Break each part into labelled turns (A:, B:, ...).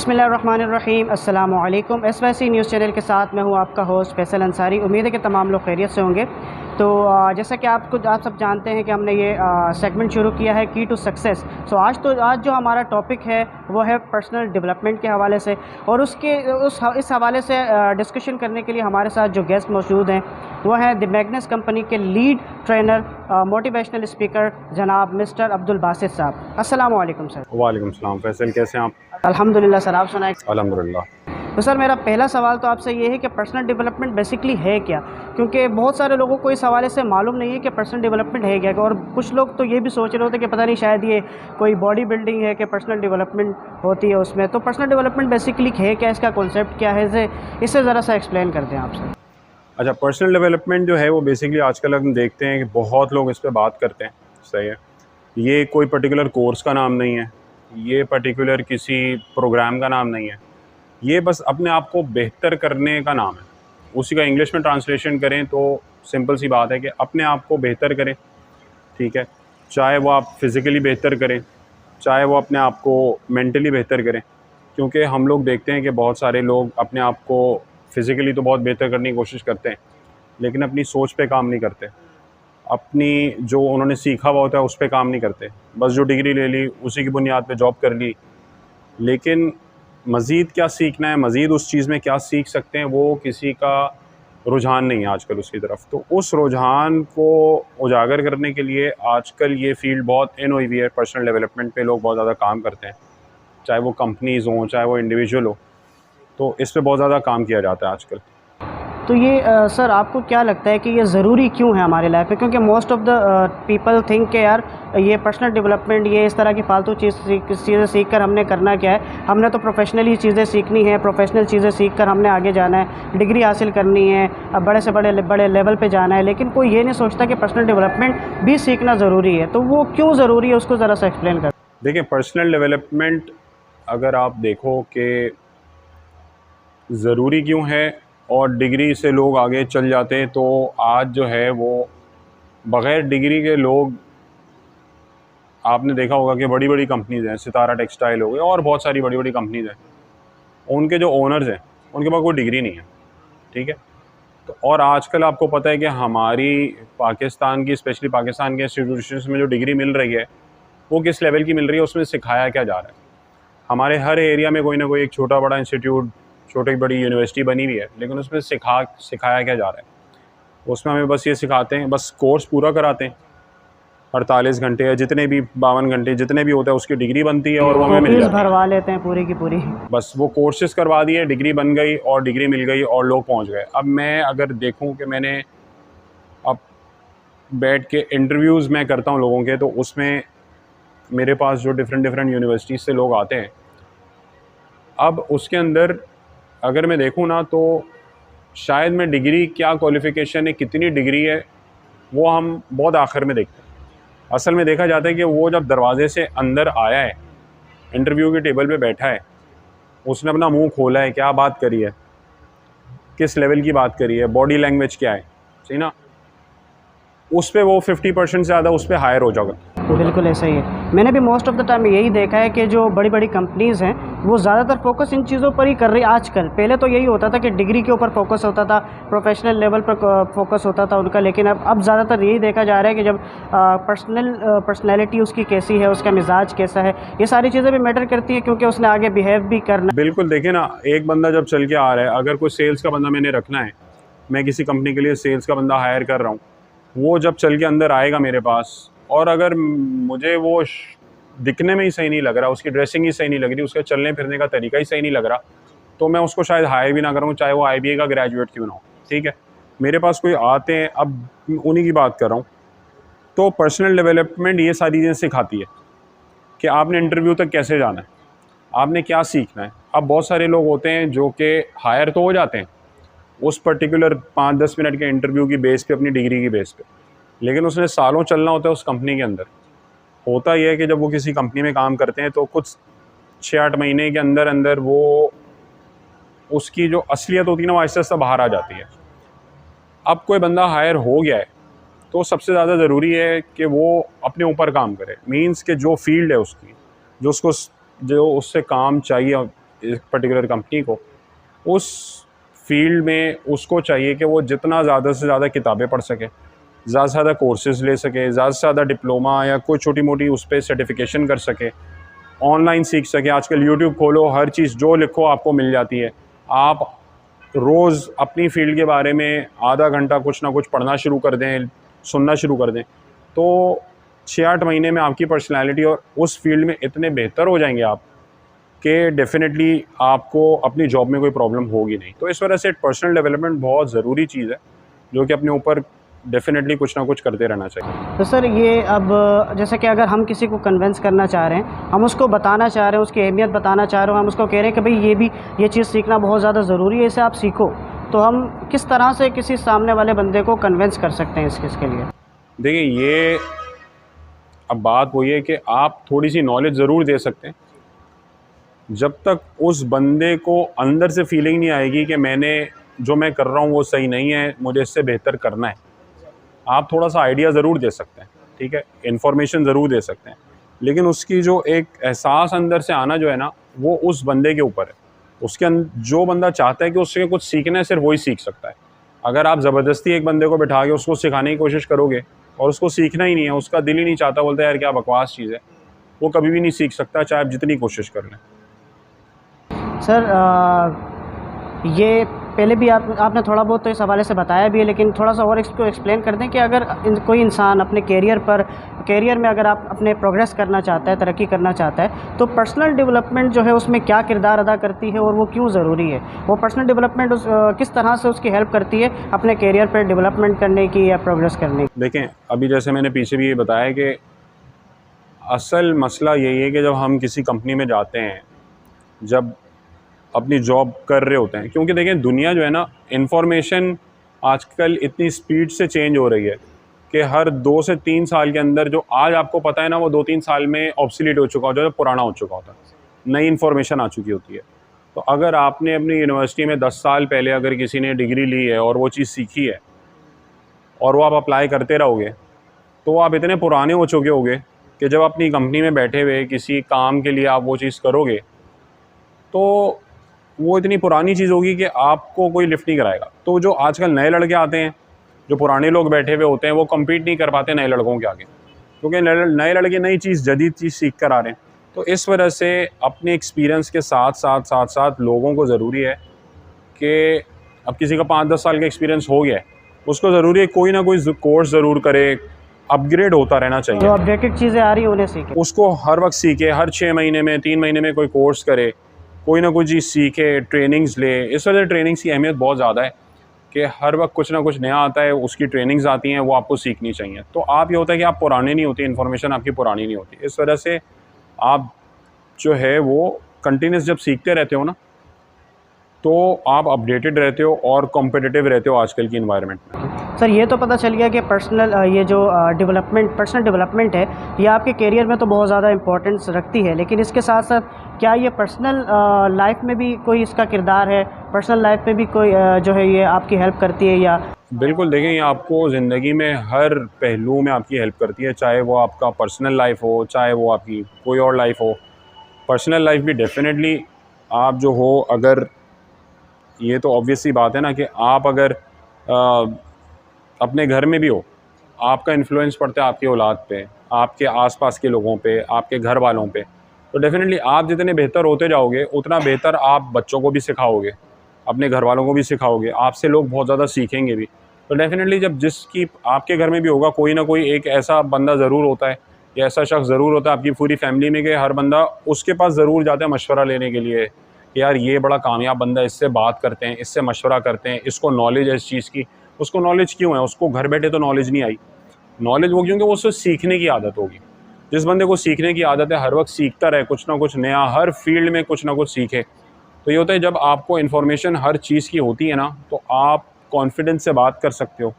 A: बिस्मिल्लाहिर्रहमानिर्रहीम अस्सलामु अलैकुम। SYC न्यूज़ चैनल के साथ मैं हूँ आपका होस्ट फैसल अंसारी। उम्मीद है कि तमाम लोग खैरियत से होंगे। तो जैसा कि आप सब जानते हैं कि हमने ये सेगमेंट शुरू किया है की टू सक्सेस। आज जो हमारा टॉपिक है वो है पर्सनल डेवलपमेंट के हवाले से, और इस हवाले से डिस्कशन करने के लिए हमारे साथ जो गेस्ट मौजूद हैं वो हैं द मैग्नस कंपनी के लीड ट्रेनर मोटिवेशनल स्पीकर जनाब मिस्टर अब्दुल बासित साहब। अस्सलामु अलैकुम सर।
B: वालेकुम सलाम। फैसल कैसे हैं आप?
A: अल्हम्दुलिल्लाह सर, आप सुनाएं।
B: अल्हम्दुलिल्लाह।
A: तो सर मेरा पहला सवाल तो आपसे ये है कि पर्सनल डेवलपमेंट बेसिकली है क्या? क्योंकि बहुत सारे लोगों को इस हवाले से मालूम नहीं है कि पर्सनल डेवलपमेंट है क्या, और कुछ लोग तो ये भी सोच रहे होते हैं कि पता नहीं शायद ये कोई बॉडी बिल्डिंग है कि पर्सनल डेवलपमेंट होती है उसमें। तो पर्सनल डेवलपमेंट बेसिकली है क्या, इसका कॉन्सेप्ट क्या है, इससे ज़रा सा एक्सप्लेन कर दें आप सर।
B: अच्छा, पर्सनल डेवलपमेंट जो है वो बेसिकली आजकल हम देखते हैं कि बहुत लोग इस पे बात करते हैं। सही है, ये कोई पर्टिकुलर कोर्स का नाम नहीं है, ये पर्टिकुलर किसी प्रोग्राम का नाम नहीं है, ये बस अपने आप को बेहतर करने का नाम है। उसी का इंग्लिश में ट्रांसलेशन करें तो सिंपल सी बात है कि अपने आप को बेहतर करें। ठीक है, चाहे वो आप फिज़िकली बेहतर करें, चाहे वो अपने आप को मेंटली बेहतर करें। क्योंकि हम लोग देखते हैं कि बहुत सारे लोग अपने आप को फ़िज़िकली तो बहुत बेहतर करने की कोशिश करते हैं, लेकिन अपनी सोच पे काम नहीं करते, अपनी जो उन्होंने सीखा हुआ होता है उस पे काम नहीं करते। बस जो डिग्री ले ली उसी की बुनियाद पे जॉब कर ली, लेकिन मज़ीद क्या सीखना है, मज़ीद उस चीज़ में क्या सीख सकते हैं, वो किसी का रुझान नहीं है आजकल उसकी तरफ। तो उस रुझान को उजागर करने के लिए आजकल ये फ़ील्ड बहुत इन हुई हुई है। पर्सनल डेवलपमेंट पे लोग बहुत ज़्यादा काम करते हैं, चाहे वो कंपनीज़ हों, चाहे वो इंडिविजुअल हो, तो इस पे बहुत ज़्यादा काम किया जाता है आजकल।
A: तो ये सर आपको क्या लगता है कि ये ज़रूरी क्यों है हमारे लाइफ में? क्योंकि most of the people think के यार ये पर्सनल डेवलपमेंट, ये इस तरह की फालतू चीज़ें सीख कर हमने करना क्या है, हमने तो प्रोफेशनली चीज़ें सीखनी है, प्रोफेशनल चीज़ें सीख कर हमने आगे जाना है, डिग्री हासिल करनी है, बड़े से बड़े लेवल पे जाना है। लेकिन कोई ये नहीं सोचता कि पर्सनल डेवलपमेंट भी सीखना ज़रूरी है। तो वो क्यों ज़रूरी है, उसको ज़रा सा एक्सप्लेन कर।
B: देखिए, पर्सनल डेवलपमेंट अगर आप देखो कि ज़रूरी क्यों है और डिग्री से लोग आगे चल जाते हैं, तो आज जो है वो बग़ैर डिग्री के लोग, आपने देखा होगा कि बड़ी-बड़ी कंपनीज़ हैं, सितारा टेक्सटाइल हो गई और बहुत सारी बड़ी-बड़ी कंपनीज़ हैं, उनके जो ओनर्स हैं, उनके पास कोई डिग्री नहीं है। ठीक है? तो और आजकल आपको पता है कि हमारी पाकिस्तान की, स्पेशली पाकिस्तान के इंस्टीट्यूशंस में जो डिग्री मिल रही है, वो किस लेवल की मिल रही है, उसमें सिखाया क्या जा रहा है। हमारे हर एरिया में कोई ना कोई एक छोटा बड़ा इंस्टीट्यूट, छोटी बड़ी यूनिवर्सिटी बनी हुई है, लेकिन उसमें सिखाया क्या जा रहा है? उसमें हमें बस ये सिखाते हैं, बस कोर्स पूरा कराते हैं, 48 घंटे या जितने भी 52 घंटे जितने भी होता है उसकी डिग्री बनती है और वो हमें मिल
A: फीस
B: जाती है।
A: भरवा लेते हैं पूरी की पूरी।
B: बस वो कोर्सेज करवा दिए, डिग्री बन गई और डिग्री मिल गई और लोग पहुंच गए। अब मैं अगर देखूं कि मैंने अब बैठ के इंटरव्यूज़ मैं करता हूं लोगों के, तो उसमें मेरे पास जो डिफरेंट यूनिवर्सिटीज़ से लोग आते हैं, अब उसके अंदर अगर मैं देखूं ना, तो शायद मैं डिग्री क्या क्वालिफ़िकेशन है, कितनी डिग्री है, वो हम बहुत आखिर में देखते हैं। असल में देखा जाता है कि वो जब दरवाज़े से अंदर आया है, इंटरव्यू के टेबल पे बैठा है, उसने अपना मुंह खोला है, क्या बात करी है, किस लेवल की बात करी है, बॉडी लैंग्वेज क्या है, सही ना, उस पे वो 50% से ज़्यादा उस पे हायर हो जाएगा।
A: बिल्कुल ऐसा ही है। मैंने भी मोस्ट ऑफ़ द टाइम यही देखा है कि जो बड़ी-बड़ी कंपनीज़ हैं, वो ज़्यादातर फ़ोकस इन चीज़ों पर ही कर रही है आजकल। पहले तो यही होता था कि डिग्री के ऊपर फ़ोकस होता था, प्रोफ़ेशनल लेवल पर फ़ोकस होता था उनका, लेकिन अब ज़्यादातर यही देखा जा रहा है कि जब पर्सनैलिटी उसकी कैसी है, उसका मिज़ाज कैसा है, ये सारी चीज़ें भी मैटर करती हैं, क्योंकि उसने आगे बिहेव भी करना।
B: बिल्कुल, देखिए ना, एक बंदा जब चल के आ रहा है, अगर कोई सेल्स का बंदा मैंने रखना है, मैं किसी कंपनी के लिए सेल्स का बंदा हायर कर रहा हूँ, वो जब चल के अंदर आएगा मेरे पास, और अगर मुझे वो दिखने में ही सही नहीं लग रहा, उसकी ड्रेसिंग ही सही नहीं लग रही, उसका चलने फिरने का तरीका ही सही नहीं लग रहा, तो मैं उसको शायद हायर भी ना करूँ, चाहे वो IBA का ग्रेजुएट क्यों ना हो। ठीक है, मेरे पास कोई आते हैं, अब उन्हीं की बात कर रहा हूँ। तो पर्सनल डेवलपमेंट ये सारी चीज़ें सिखाती है कि आपने इंटरव्यू तक कैसे जाना है, आपने क्या सीखना है। अब बहुत सारे लोग होते हैं जो कि हायर तो हो जाते हैं उस पर्टिकुलर 5-10 मिनट के इंटरव्यू की बेस पे, अपनी डिग्री की बेस पे, लेकिन उसने सालों चलना होता है उस कंपनी के अंदर। होता यह है कि जब वो किसी कंपनी में काम करते हैं, तो कुछ 6-8 महीने के अंदर अंदर वो उसकी जो असलियत होती है ना, वो आहिस्ता आहिस्ता बाहर आ जाती है। अब कोई बंदा हायर हो गया है, तो सबसे ज़्यादा ज़रूरी है कि वो अपने ऊपर काम करे। मीन्स कि जो फील्ड है उसकी, जो उससे काम चाहिए, एक पर्टिकुलर कंपनी को, उस फील्ड में उसको चाहिए कि वो जितना ज़्यादा से ज़्यादा किताबें पढ़ सके, ज़्यादा से ज़्यादा कोर्सेज़ ले सके, ज़्यादा से ज़्यादा डिप्लोमा या कोई छोटी मोटी उस पर सर्टिफिकेशन कर सके, ऑनलाइन सीख सके। आजकल यूट्यूब खोलो, हर चीज़ जो लिखो आपको मिल जाती है। आप रोज़ अपनी फ़ील्ड के बारे में आधा घंटा कुछ ना कुछ पढ़ना शुरू कर दें, सुनना शुरू कर दें, तो 6-8 महीने में आपकी पर्सनैलिटी और उस फील्ड में इतने बेहतर हो जाएंगे आप कि डेफ़िनेटली आपको अपनी जॉब में कोई प्रॉब्लम होगी नहीं। तो इस वजह से पर्सनल डेवलपमेंट बहुत ज़रूरी चीज़ है, जो कि अपने ऊपर डेफ़िनेटली कुछ ना कुछ करते रहना चाहिए।
A: तो सर ये अब जैसे कि अगर हम किसी को कन्विंस करना चाह रहे हैं, हम उसको बताना चाह रहे हैं, उसकी अहमियत बताना चाह रहे हो, हम उसको कह रहे हैं कि भाई ये चीज़ सीखना बहुत ज़्यादा ज़रूरी है, इसे आप सीखो, तो हम किस तरह से किसी सामने वाले बंदे को कन्विंस कर सकते हैं इसके लिए?
B: देखिए, ये अब बात वही है कि आप थोड़ी-सी नॉलेज ज़रूर दे सकते हैं। जब तक उस बंदे को अंदर से फीलिंग नहीं आएगी कि जो मैं कर रहा हूँ वो सही नहीं है, मुझे इससे बेहतर करना है, आप थोड़ा-सा आइडिया ज़रूर दे सकते हैं, ठीक है? इन्फॉर्मेशन ज़रूर दे सकते हैं। लेकिन उसकी जो एक एहसास अंदर से आना जो है ना, वो उस बंदे के ऊपर है। जो बंदा चाहता है कि उससे कुछ सीखना है, सिर्फ़ वही सीख सकता है। अगर आप ज़बरदस्ती एक बंदे को बिठा के उसको सिखाने की कोशिश करोगे और उसको सीखना ही नहीं है, उसका दिल ही नहीं चाहता, बोलता है यार क्या बकवास चीज़ है, वो कभी भी नहीं सीख सकता, चाहे आप जितनी कोशिश कर लें।
A: सर ये पहले भी आपने थोड़ा बहुत तो इस हवाले से बताया भी है, लेकिन थोड़ा-सा और इसको एक्सप्लेन कर दें कि अगर कोई इंसान अपने करियर में अगर आप अपने प्रोग्रेस करना चाहता है, तरक्की करना चाहता है, तो पर्सनल डेवलपमेंट जो है उसमें क्या किरदार अदा करती है और वो क्यों ज़रूरी है? वो पर्सनल डेवलपमेंट किस तरह से उसकी हेल्प करती है अपने करियर पर डेवलपमेंट करने की या प्रोग्रेस करने की?
B: देखें, अभी जैसे मैंने पीछे भी ये बताया कि असल मसला यही है कि जब हम किसी कंपनी में जाते हैं, जब अपनी जॉब कर रहे होते हैं, क्योंकि देखें दुनिया जो है ना, इंफॉर्मेशन आजकल इतनी स्पीड से चेंज हो रही है कि हर 2 से 3 साल के अंदर जो आज आपको पता है ना, वो 2-3 साल में ऑब्सोलीट हो चुका होता है, पुराना हो चुका होता है, नई इन्फॉर्मेशन आ चुकी होती है। तो अगर आपने अपनी यूनिवर्सिटी में 10 साल पहले अगर किसी ने डिग्री ली है और वो चीज़ सीखी है और वो आप अप्लाई करते रहोगे, तो आप इतने पुराने हो चुके होगे कि जब अपनी कंपनी में बैठे हुए किसी काम के लिए आप वो चीज़ करोगे, तो वो इतनी पुरानी चीज़ होगी कि आपको कोई लिफ्ट नहीं कराएगा। तो जो आजकल नए लड़के आते हैं, जो पुराने लोग बैठे हुए होते हैं, वो कम्पीट नहीं कर पाते नए लड़कों के आगे, क्योंकि नए लड़के नई चीज़, जदीद चीज़ सीख कर आ रहे हैं। तो इस वजह से अपने एक्सपीरियंस के साथ लोगों को ज़रूरी है कि अब किसी का 5-10 साल का एक्सपीरियंस हो गया है, उसको ज़रूरी है कोई ना कोई कोर्स ज़रूर करे, अपग्रेड होता रहना चाहिए।
A: जो अपडेटेड चीज़ें आ रही हैं उन्हें सीखें।
B: उसको हर वक्त सीखे, हर 6 महीने में, 3 महीने में कोई कोर्स करे, कोई ना कोई चीज़ सीखे, ट्रेनिंग्स ले। इस वजह से ट्रेनिंग्स की अहमियत बहुत ज़्यादा है कि हर वक्त कुछ ना कुछ नया आता है, उसकी ट्रेनिंग्स आती हैं, वो आपको सीखनी चाहिए। तो आप ये होता है कि आप पुराने नहीं होती, इन्फॉर्मेशन आपकी पुरानी नहीं होती। इस वजह से आप जो है वो कंटिन्यूस जब सीखते रहते हो ना, तो आप अपडेटेड रहते हो और कॉम्पिटिटिव रहते हो आजकल की एनवायरनमेंट में।
A: सर ये तो पता चल गया कि ये जो पर्सनल डेवलपमेंट है, ये आपके करियर में तो बहुत ज़्यादा इम्पोर्टेंस रखती है, लेकिन इसके साथ साथ क्या ये पर्सनल लाइफ में भी कोई इसका किरदार है? पर्सनल लाइफ में भी कोई जो है ये आपकी हेल्प करती है या?
B: बिल्कुल, देखें, ये आपको ज़िंदगी में हर पहलू में आपकी हेल्प करती है, चाहे वो आपका पर्सनल लाइफ हो, चाहे वो आपकी कोई और लाइफ हो। पर्सनल लाइफ भी डेफ़िनेटली आप जो हो, अगर ये तो ऑब्वियस सी बात है ना कि आप अगर अपने घर में भी हो, आपका इन्फ्लुएंस पड़ता है आपकी औलाद पे, आपके आसपास के लोगों पे, आपके घर वालों पे। तो डेफ़िनेटली आप जितने बेहतर होते जाओगे, उतना बेहतर आप बच्चों को भी सिखाओगे, अपने घर वालों को भी सिखाओगे, आपसे लोग बहुत ज़्यादा सीखेंगे भी। तो डेफ़िनेटली जब जिसकी आपके घर में भी होगा, कोई ना कोई एक ऐसा बंदा ज़रूर होता है या ऐसा शख्स ज़रूर होता है आपकी पूरी फैमिली में कि हर बंदा उसके पास ज़रूर जाता है मशवरा लेने के लिए कि यार ये बड़ा कामयाब बंदा है, इससे बात करते हैं, इससे मशवरा करते हैं, इसको नॉलेज है इस चीज़ की। उसको नॉलेज क्यों है? उसको घर बैठे तो नॉलेज नहीं आई। नॉलेज वो क्योंकि उससे सीखने की आदत होगी। जिस बंदे को सीखने की आदत है, हर वक्त सीखता रहे कुछ ना कुछ नया, हर फील्ड में कुछ ना कुछ सीखे, तो ये होता है जब आपको इन्फॉर्मेशन हर चीज़ की होती है ना, तो आप कॉन्फिडेंस से बात कर सकते हो,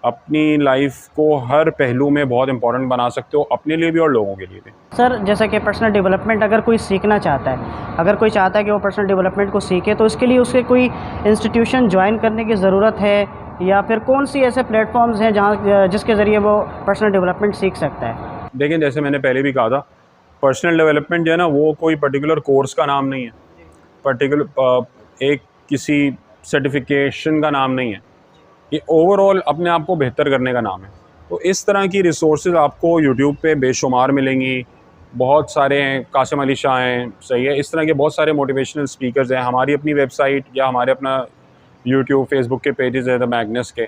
B: अपनी लाइफ को हर पहलू में बहुत इंपॉर्टेंट बना सकते हो, अपने लिए भी और लोगों के लिए भी।
A: सर जैसा कि पर्सनल डेवलपमेंट अगर कोई सीखना चाहता है, अगर कोई चाहता है कि वो पर्सनल डेवलपमेंट को सीखे, तो इसके लिए उसे कोई इंस्टीट्यूशन ज्वाइन करने की ज़रूरत है या फिर कौन सी ऐसे प्लेटफॉर्म्स हैं जहाँ जिसके ज़रिए वो पर्सनल डेवलपमेंट सीख सकता है?
B: देखिए, जैसे मैंने पहले भी कहा था, पर्सनल डेवलपमेंट जो है ना, वो कोई पर्टिकुलर कोर्स का नाम नहीं है। पर्टिकुलर एक किसी सर्टिफिकेशन का नाम नहीं है, ये ओवरऑल अपने आप को बेहतर करने का नाम है। तो इस तरह की रिसोर्सेज आपको यूट्यूब पे बेशुमार मिलेंगी, बहुत सारे हैं, कासिम अली शाह हैं, सही है, इस तरह के बहुत सारे मोटिवेशनल स्पीकर्स हैं। हमारी अपनी वेबसाइट या हमारे अपना यूट्यूब फेसबुक के पेजेस हैं द मैग्नस के,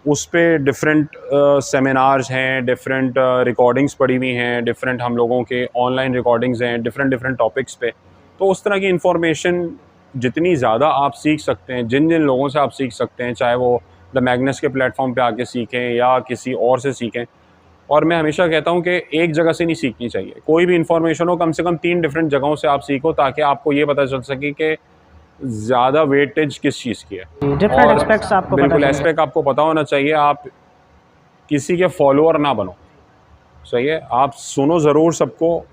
B: उस पे डिफरेंट सेमिनार्स हैं, डिफरेंट रिकॉर्डिंग्स पड़ी हुई हैं, डिफरेंट हम लोगों के ऑनलाइन रिकॉर्डिंग्स हैं डिफरेंट डिफरेंट टॉपिक्स पे। तो उस तरह की इंफॉर्मेशन जितनी ज़्यादा आप सीख सकते हैं, जिन जिन लोगों से आप सीख सकते हैं, चाहे वो द मैग्नस के प्लेटफॉर्म पे आके सीखें या किसी और से सीखें। और मैं हमेशा कहता हूँ कि एक जगह से नहीं सीखनी चाहिए, कोई भी इन्फॉर्मेशन हो कम से कम 3 डिफरेंट जगहों से आप सीखो, ताकि आपको ये पता चल सके कि ज़्यादा वेटेज किस चीज़ की है।
A: डिफरेंट एस्पेक्ट्स आपको
B: बिल्कुल
A: पता
B: एस्पेक्ट आपको पता होना चाहिए। आप किसी के फॉलोअर ना बनो, सही है, आप सुनो ज़रूर सबको,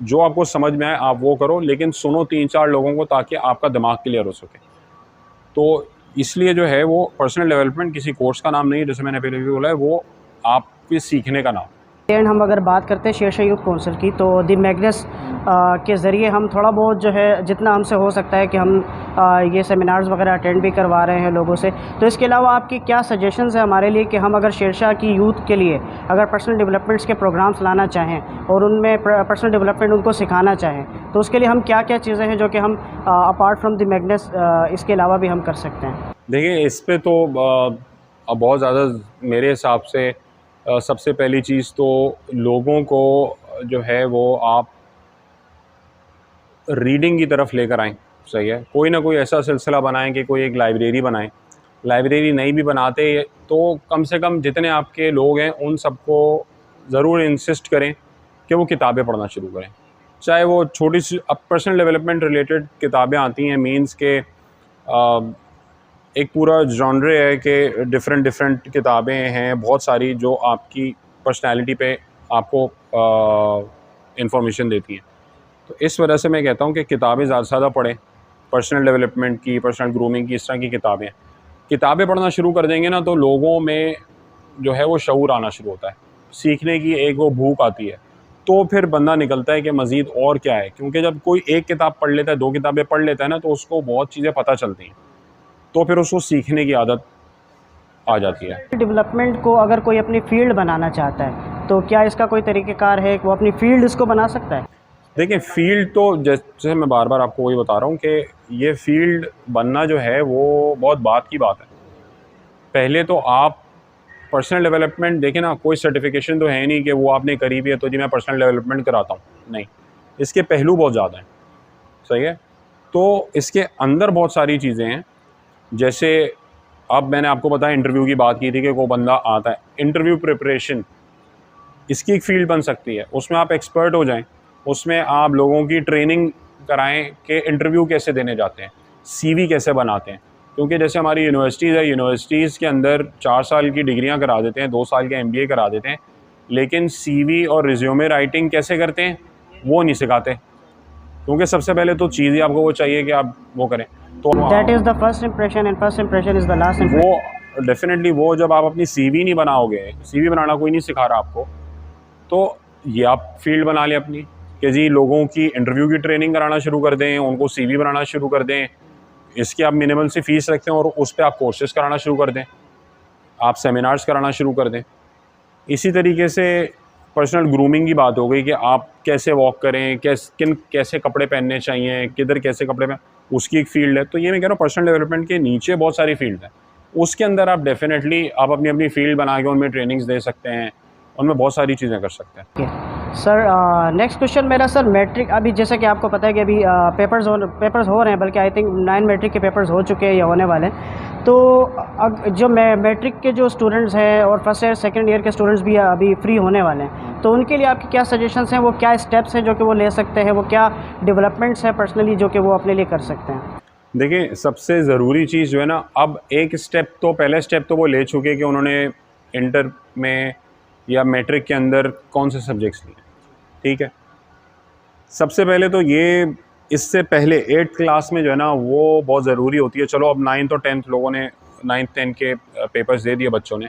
B: जो आपको समझ में आए आप वो करो, लेकिन सुनो 3-4 लोगों को, ताकि आपका दिमाग क्लियर हो सके। तो इसलिए जो है वो पर्सनल डेवलपमेंट किसी कोर्स का नाम नहीं है, जैसे मैंने पहले भी बोला है, वो आपके सीखने का नाम है।
A: एंड हम अगर बात करते हैं शेरशाह यूथ काउंसिल की, तो दी मैग्नस के ज़रिए हम थोड़ा बहुत जो है जितना हमसे हो सकता है कि हम ये सेमिनार्स वगैरह अटेंड भी करवा रहे हैं लोगों से। तो इसके अलावा आपकी क्या सजेशंस है हमारे लिए कि हम अगर शेरशाह की यूथ के लिए अगर पर्सनल डेवलपमेंट्स के प्रोग्राम्स लाना चाहें और उनमें पर्सनल डेवलपमेंट उनको सिखाना चाहें, तो उसके लिए हम क्या क्या चीज़ें हैं जो कि हम अपार्ट फ्रॉम द मैग्नस इसके अलावा भी हम कर सकते हैं?
B: देखिए, इस पे तो बहुत ज़्यादा मेरे हिसाब से सबसे पहली चीज़ तो लोगों को जो है वो आप रीडिंग की तरफ लेकर आएँ, सही है। कोई ना कोई ऐसा सिलसिला बनाएँ कि कोई एक लाइब्रेरी बनाएँ। लाइब्रेरी नहीं भी बनाते तो कम से कम जितने आपके लोग हैं उन सबको ज़रूर इंसिस्ट करें कि वो किताबें पढ़ना शुरू करें। चाहे वो छोटी सी अब पर्सनल डेवलपमेंट रिलेटेड किताबें आती हैं, मीन्स के एक पूरा जॉनरे है कि डिफरेंट डिफरेंट किताबें हैं बहुत सारी, जो आपकी पर्सनैलिटी पे आपको इंफॉर्मेशन देती हैं। तो इस वजह से मैं कहता हूँ कि किताबें ज़्यादा से ज़्यादा पढ़ें, पर्सनल डेवलपमेंट की, पर्सनल ग्रूमिंग की, इस तरह की किताबें पढ़ना शुरू कर देंगे ना, तो लोगों में जो है वो शऊर आना शुरू होता है, सीखने की एक वो भूख आती है। तो फिर बंदा निकलता है कि मज़ीद और क्या है, क्योंकि जब कोई एक किताब पढ़ लेता है, 2 किताबें पढ़ लेता है ना, तो उसको बहुत चीज़ें पता चलती हैं, तो फिर उसको सीखने की आदत आ जाती है।
A: डेवलपमेंट को अगर कोई अपनी फील्ड बनाना चाहता है, तो क्या इसका कोई तरीक़ेकार है कि वो अपनी फील्ड इसको बना सकता है?
B: देखिए, फ़ील्ड तो जैसे मैं बार बार आपको वही बता रहा हूँ कि ये फ़ील्ड बनना जो है वो बहुत बात की बात है। पहले तो आप पर्सनल डेवलपमेंट देखें ना, कोई सर्टिफिकेशन तो है नहीं कि वो आपने करी भी है तो जी मैं पर्सनल डेवलपमेंट कराता हूँ, नहीं, इसके पहलू बहुत ज़्यादा हैं, सही है। तो इसके अंदर बहुत सारी चीज़ें हैं, जैसे अब मैंने आपको बताया इंटरव्यू की बात की थी कि कोई बंदा आता है, इंटरव्यू प्रिपरेशन इसकी एक फ़ील्ड बन सकती है, उसमें आप एक्सपर्ट हो जाएं, उसमें आप लोगों की ट्रेनिंग कराएं कि इंटरव्यू कैसे देने जाते हैं, सीवी कैसे बनाते हैं। क्योंकि जैसे हमारी यूनिवर्सिटीज़ है, यूनिवर्सिटीज़ के अंदर 4 साल की डिग्रियां करा देते हैं, 2 साल के एमबीए करा देते हैं, लेकिन सीवी और रिज्यूमे राइटिंग कैसे करते हैं वो नहीं सिखाते, क्योंकि सबसे पहले तो चीज़ ही आपको वो चाहिए कि आप वो करें। तो
A: that is the first impression and first impression is the last impression.
B: वो डेफिनेटली वो जब आप अपनी सीवी नहीं बनाओगे, सीवी बनाना कोई नहीं सिखा रहा आपको, तो ये आप फील्ड बना लें अपनी कि जी लोगों की इंटरव्यू की ट्रेनिंग कराना शुरू कर दें, उनको सीवी बनाना शुरू कर दें, इसकी आप मिनिमम सी फ़ीस रखते हैं और उस पर आप कोर्सेज़ कराना शुरू कर दें, आप सेमिनार्स कराना शुरू कर दें। इसी तरीके से पर्सनल ग्रूमिंग की बात हो गई कि आप कैसे वॉक करें, कैसे कपड़े पहनने चाहिए, किधर कैसे कपड़े पहन, उसकी एक फ़ील्ड है। तो ये मैं कह रहा हूँ पर्सनल डेवलपमेंट के नीचे बहुत सारी फ़ील्ड है, उसके अंदर आप डेफिनेटली आप अपनी अपनी फ़ील्ड बना के उनमें ट्रेनिंग्स दे सकते हैं, उनमें बहुत सारी चीज़ें कर सकते हैं।
A: सर नेक्स्ट क्वेश्चन मेरा, सर मैट्रिक अभी जैसे कि आपको पता है कि अभी पेपर्स हो रहे हैं, बल्कि आई थिंक 9 मैट्रिक के पेपर्स हो चुके हैं या होने वाले हैं। तो जो मैट्रिक के जो स्टूडेंट्स हैं और फर्स्ट ईयर सेकंड ईयर के स्टूडेंट्स भी अभी फ्री होने वाले हैं, तो उनके लिए आपके क्या सजेशंस हैं, वो क्या स्टेप्स हैं जो कि वो ले सकते हैं, वो क्या डेवलपमेंट्स हैं पर्सनली जो कि वो अपने लिए कर सकते हैं?
B: देखिए, सबसे ज़रूरी चीज़ जो है ना, अब एक स्टेप तो पहले स्टेप तो वो ले चुके कि उन्होंने इंटर में या मैट्रिक के अंदर कौन से सब्जेक्ट्स लिए, ठीक है। सबसे पहले तो ये इससे पहले 8th क्लास में जो है ना वो बहुत ज़रूरी होती है। चलो अब 9th और 10th लोगों ने 9th 10th के पेपर्स दे दिए बच्चों ने,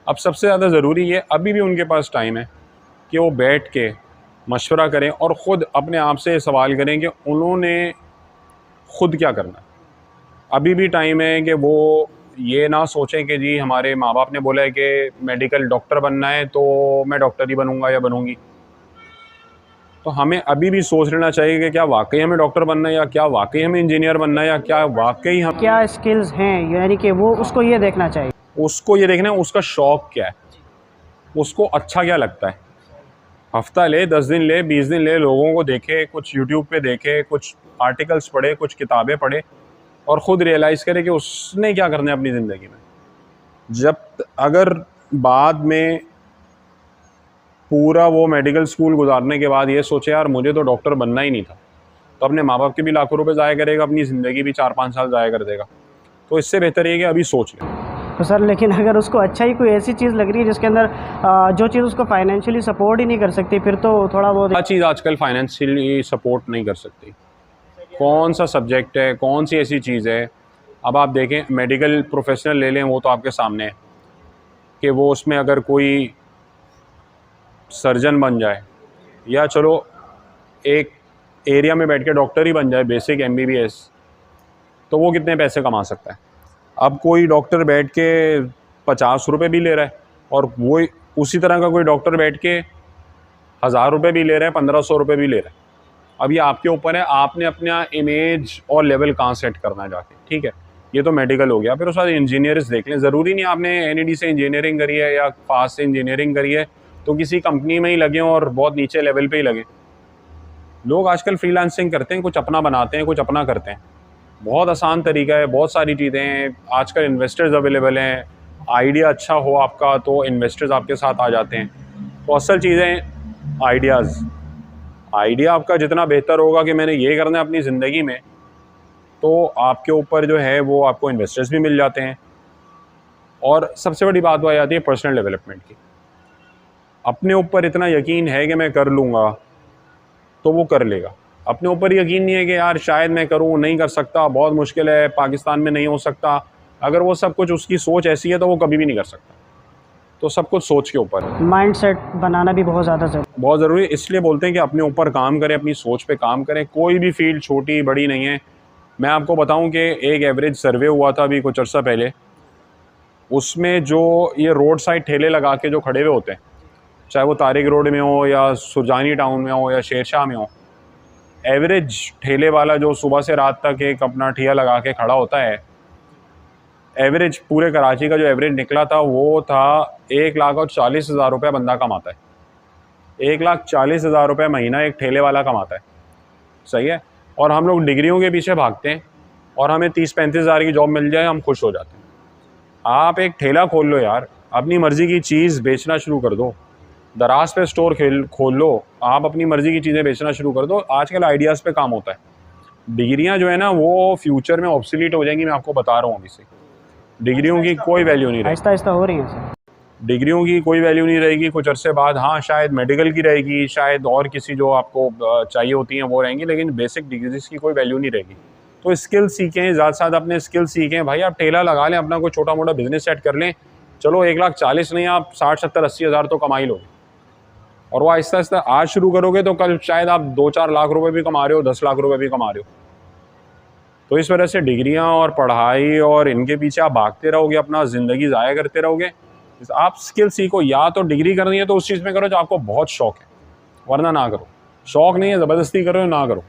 B: अब सबसे ज़्यादा ज़रूरी ये अभी भी उनके पास टाइम है कि वो बैठ के मशवरा करें और ख़ुद अपने आप से सवाल करें कि उन्होंने खुद क्या करना है। अभी भी टाइम है कि वो ये ना सोचें कि जी हमारे माँ बाप ने बोला है कि मेडिकल डॉक्टर बनना है तो मैं डॉक्टर ही बनूंगा या बनूंगी। तो हमें अभी भी सोच लेना चाहिए कि क्या वाकई हमें डॉक्टर बनना है, या क्या वाकई हमें इंजीनियर बनना है, या क्या वाकई हम
A: क्या स्किल्स हैं, यानी कि वो उसको ये देखना चाहिए।
B: उसको ये देखना है उसका शौक़ क्या है, उसको अच्छा क्या लगता है। हफ्ता ले, 10 दिन ले, 20 दिन ले, लोगों को देखे, कुछ यूट्यूब पे देखे, कुछ आर्टिकल्स पढ़े, कुछ किताबें पढ़े, और ख़ुद रियलाइज़ करे कि उसने क्या करना है अपनी ज़िंदगी में। जब अगर बाद में पूरा वो मेडिकल स्कूल गुजारने के बाद ये सोचे यार मुझे तो डॉक्टर बनना ही नहीं था, तो अपने माँ बाप के भी लाखों रुपए ज़ाया करेगा, अपनी ज़िंदगी भी 4-5 साल ज़ाया कर देगा। तो इससे बेहतर ये कि अभी सोच लें।
A: तो सर लेकिन अगर उसको अच्छा ही कोई ऐसी चीज़ लग रही है जिसके अंदर जो चीज़ उसको फाइनेंशियली सपोर्ट ही नहीं कर सकती, फिर तो थोड़ा बहुत
B: हर चीज़ आजकल फाइनेंशियली सपोर्ट नहीं कर सकती। कौन सा सब्जेक्ट है, कौन सी ऐसी चीज़ है। अब आप देखें मेडिकल प्रोफेशनल ले लें, वो तो आपके सामने है कि वो उसमें अगर कोई सर्जन बन जाए, या चलो एक एरिया में बैठ के डॉक्टर ही बन जाए, बेसिक MBBS, तो वो कितने पैसे कमा सकता है। अब कोई डॉक्टर बैठ के 50 रुपये भी ले रहा है, और वो उसी तरह का कोई डॉक्टर बैठ के 1000 रुपये भी ले रहा है, 1500 रुपये भी ले रहा है। अब ये आपके ऊपर है, आपने अपना इमेज और लेवल कहाँ सेट करना है जाके। ठीक है, ये तो मेडिकल हो गया। फिर उस बाद इंजीनियर्स देख लें। ज़रूरी नहीं आपने NED से इंजीनियरिंग करी है या फास्ट से इंजीनियरिंग करी है तो किसी कंपनी में ही लगे और बहुत नीचे लेवल पे ही लगे। लोग आजकल फ्रीलांसिंग करते हैं, कुछ अपना बनाते हैं, कुछ अपना करते हैं। बहुत आसान तरीका है, बहुत सारी चीज़ें हैं। आजकल इन्वेस्टर्स अवेलेबल हैं। आइडिया अच्छा हो आपका तो इन्वेस्टर्स आपके साथ आ जाते हैं। तो असल चीज़ें आइडियाज़, आइडिया आपका जितना बेहतर होगा कि मैंने ये करना है अपनी ज़िंदगी में, तो आपके ऊपर जो है वो आपको इन्वेस्टर्स भी मिल जाते हैं। और सबसे बड़ी बात वो आ जाती है पर्सनल डेवलपमेंट की। अपने ऊपर इतना यकीन है कि मैं कर लूँगा तो वो कर लेगा। अपने ऊपर यकीन नहीं है कि यार शायद मैं करूँ, नहीं कर सकता, बहुत मुश्किल है, पाकिस्तान में नहीं हो सकता, अगर वो सब कुछ उसकी सोच ऐसी है तो वो कभी भी नहीं कर सकता। तो सब कुछ सोच के ऊपर है।
A: माइंडसेट बनाना भी बहुत
B: ज़रूरी है। इसलिए बोलते हैं कि अपने ऊपर काम करें, अपनी सोच पे काम करें। कोई भी फील्ड छोटी बड़ी नहीं है। मैं आपको बताऊं कि एक एवरेज सर्वे हुआ था अभी कुछ अर्सा पहले, उसमें जो ये रोड साइड ठेले लगा के जो खड़े हुए होते हैं, चाहे वो तारिक रोड में हो या सुरजानी टाउन में हो या शेरशाह में हो, एवरेज ठेले वाला जो सुबह से रात तक एक अपना ठिया लगा के खड़ा होता है, एवरेज पूरे कराची का जो एवरेज निकला था वो था 1,40,000 रुपये बंदा कमाता है। 1,40,000 रुपये महीना एक ठेले वाला कमाता है। सही है। और हम लोग डिग्रियों के पीछे भागते हैं और हमें 30-35 हज़ार की जॉब मिल जाए हम खुश हो जाते हैं। आप एक ठेला खोल लो यार, अपनी मर्ज़ी की चीज़ बेचना शुरू कर दो। दराज पे स्टोर खोल लो, आप अपनी मर्ज़ी की चीज़ें बेचना शुरू कर दो। आजकल आइडियाज़ पे काम होता है। डिग्रियां जो है ना वो फ्यूचर में ऑब्सोलीट हो जाएंगी, मैं आपको बता रहा हूँ अभी से। डिग्रियों की कोई वैल्यू नहीं रहेगी।
A: आहिस्ता आहिस्ता हो रही है सर।
B: डिग्रियों की कोई वैल्यू नहीं रहेगी कुछ अरसे बाद। हाँ शायद मेडिकल की रहेगी, शायद और किसी जो आपको चाहिए होती हैं वो रहेंगी, लेकिन बेसिक डिग्रीज की कोई वैल्यू नहीं रहेगी। तो स्किल सीखें, ज़्यादा से ज़्यादा अपने स्किल सीखें। भाई आप ठेला लगा लें, अपना कोई छोटा मोटा बिजनेस सेट कर लें। चलो 1,40,000 नहीं, आप 60-70-80 हज़ार तो कमा ही लोगे। और वो आहिस्ता आहिस्ता आज शुरू करोगे तो कल शायद आप 2-4 लाख रुपए भी कमा रहे हो, 10 लाख रुपए भी कमा रहे हो। तो इस वजह से डिग्रियां और पढ़ाई और इनके पीछे आप भागते रहोगे, अपना ज़िंदगी ज़ाया करते रहोगे। आप स्किल सीखो, या तो डिग्री करनी है तो उस चीज़ में करो जो आपको बहुत शौक है, वरना ना करो। शौक नहीं है, ज़बरदस्ती करो ना करो।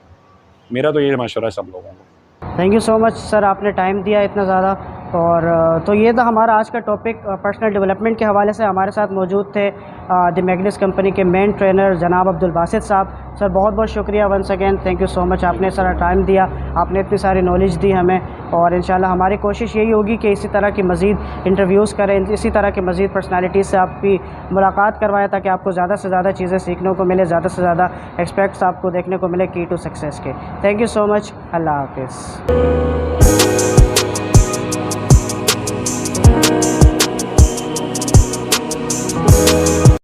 B: मेरा तो ये मशवरा है सब लोगों को।
A: Thank you so much sir, आपने टाइम दिया इतना ज़्यादा। और तो ये था हमारा आज का टॉपिक पर्सनल डेवलपमेंट के हवाले से। हमारे साथ मौजूद थे द मैग्निस कंपनी के मेन ट्रेनर जनाब अब्दुल बासित साहब। सर बहुत बहुत शुक्रिया once again, thank you so much. आपने सारा टाइम दिया, आपने इतनी सारी नॉलेज दी हमें, और इंशाल्लाह हमारी कोशिश यही होगी कि इसी तरह की मज़ीद इंटरव्यूज़ करें, इसी तरह की मज़ीद पर्सनालिटीज़ से आपकी मुलाकात करवाएं, ताकि आपको ज़्यादा से ज़्यादा चीज़ें सीखने को मिले, ज़्यादा से ज़्यादा एक्सपेक्ट्स आपको देखने को मिले की टू सक्सेस के। थैंक यू सो मच, अल्लाह हाफिज़।